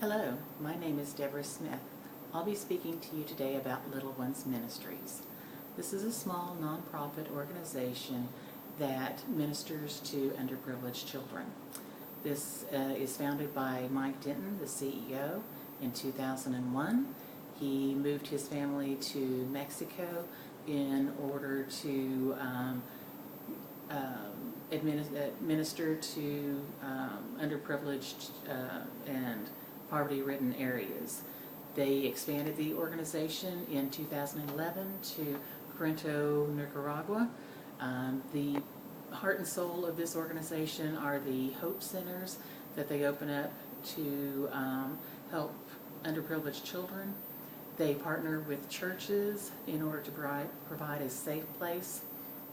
Hello, my name is Deborah Smith. I'll be speaking to you today about Little Ones Ministries. This is a small nonprofit organization that ministers to underprivileged children. This is founded by Mike Denton, the CEO, in 2001. He moved his family to Mexico in order to administer to underprivileged and poverty-ridden areas. They expanded the organization in 2011 to Corinto, Nicaragua. The heart and soul of this organization are the Hope Centers that they open up to help underprivileged children. They partner with churches in order to provide a safe place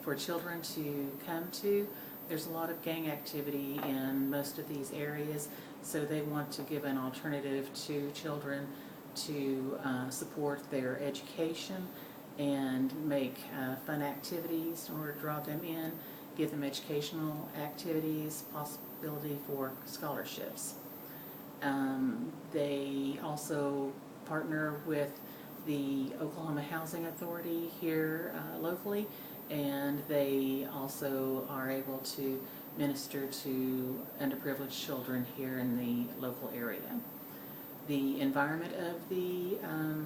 for children to come to. There's a lot of gang activity in most of these areas, so they want to give an alternative to children to support their education and make fun activities in order to draw them in, give them educational activities, possibility for scholarships. They also partner with the Oklahoma Housing Authority here locally, and they also are able to minister to underprivileged children here in the local area. The environment of the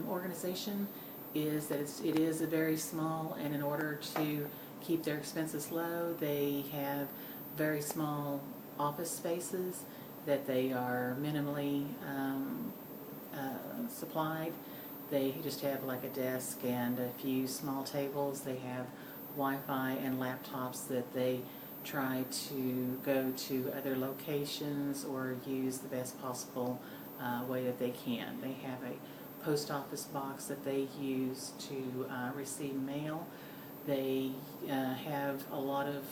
organization is that it is a very small, and in order to keep their expenses low, they have very small office spaces that they are minimally supplied. They just have like a desk and a few small tables. They have Wi-Fi and laptops that they try to go to other locations or use the best possible way that they can. They have a post office box that they use to receive mail. They have a lot of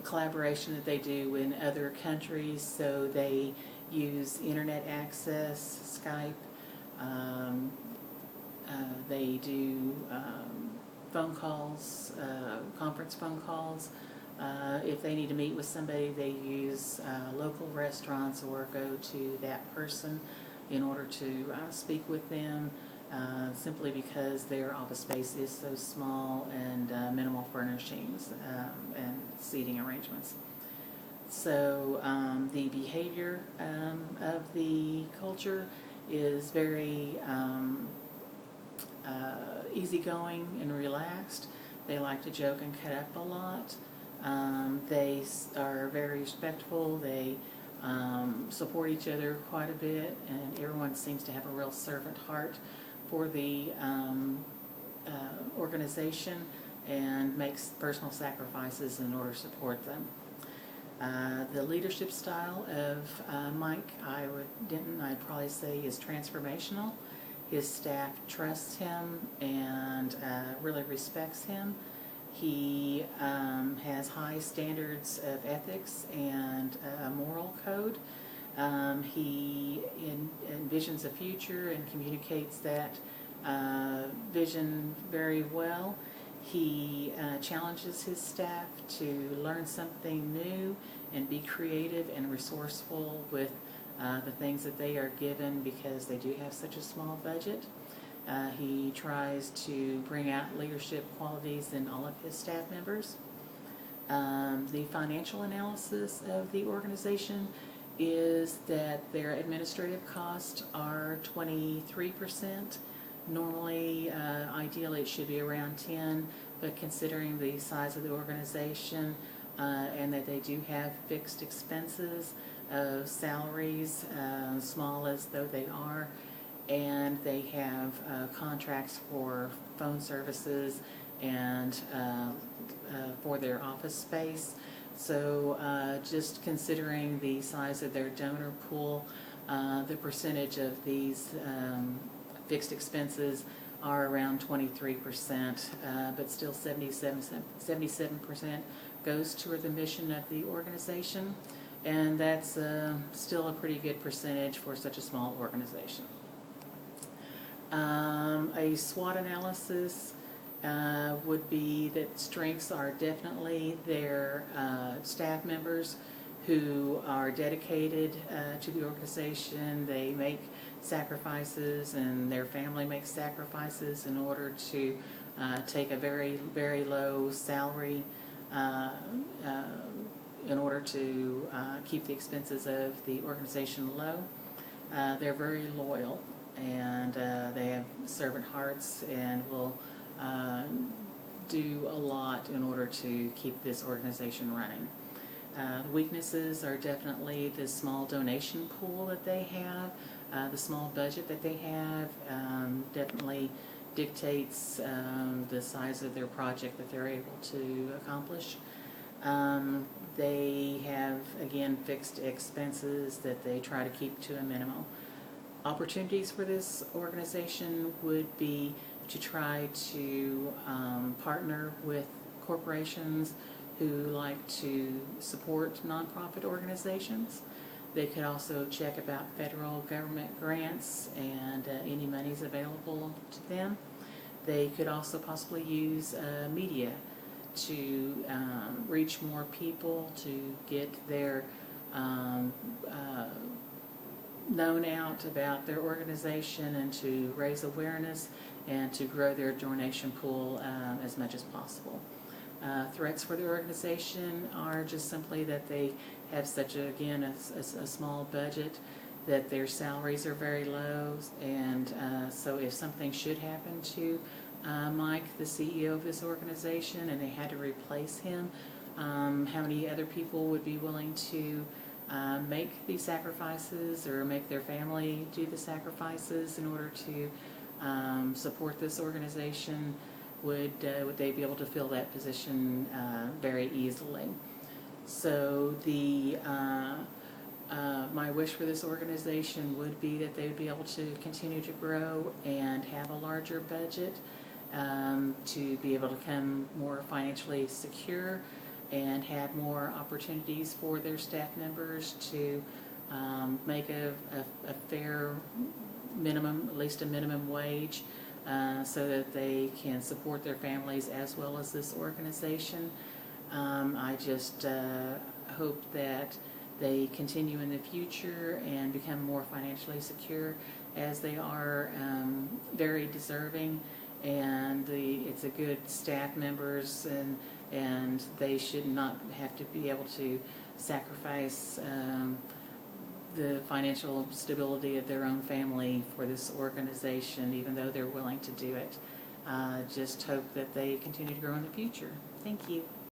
collaboration that they do in other countries, so they use internet access, Skype. They do phone calls, conference phone calls. If they need to meet with somebody, they use local restaurants or go to that person in order to speak with them, simply because their office space is so small and minimal furnishings and seating arrangements. So the behavior of the culture is very easygoing and relaxed. They like to joke and cut up a lot. They are very respectful. They support each other quite a bit, and everyone seems to have a real servant heart for the organization and makes personal sacrifices in order to support them. The leadership style of Mike Denton, I'd probably say, is transformational. His staff trusts him and really respects him. He has high standards of ethics and a moral code. He envisions a future and communicates that vision very well. He challenges his staff to learn something new and be creative and resourceful with the things that they are given, because they do have such a small budget. He tries to bring out leadership qualities in all of his staff members. The financial analysis of the organization is that their administrative costs are 23%. Normally, ideally, it should be around 10%, but considering the size of the organization and that they do have fixed expenses of salaries, small as though they are, and they have contracts for phone services and for their office space. So just considering the size of their donor pool, the percentage of these fixed expenses are around 23%, but still 77% goes toward the mission of the organization, and that's still a pretty good percentage for such a small organization. A SWOT analysis would be that strengths are definitely their staff members who are dedicated to the organization. They make sacrifices, and their family makes sacrifices in order to take a very, very low salary in order to keep the expenses of the organization low. They're very loyal, and they have servant hearts and will do a lot in order to keep this organization running. The weaknesses are definitely the small donation pool that they have. The small budget that they have definitely dictates the size of their project that they're able to accomplish. They have, again, fixed expenses that they try to keep to a minimum. Opportunities for this organization would be to try to partner with corporations who like to support nonprofit organizations. They could also check about federal government grants and any monies available to them. They could also possibly use media to reach more people, to get their known out about their organization, and to raise awareness and to grow their donation pool as much as possible. Threats for the organization are just simply that they have such a small budget, that their salaries are very low, and so if something should happen to Mike, the CEO of this organization, and they had to replace him, how many other people would be willing to make these sacrifices, or make their family do the sacrifices in order to support this organization? Would they be able to fill that position very easily? So my wish for this organization would be that they would be able to continue to grow and have a larger budget, to be able to become more financially secure and have more opportunities for their staff members to make a fair minimum, at least a minimum wage, so that they can support their families as well as this organization. I just hope that they continue in the future and become more financially secure, as they are very deserving, and it's a good staff members, and they should not have to be able to sacrifice the financial stability of their own family for this organization, even though they're willing to do it. Just hope that they continue to grow in the future. Thank you.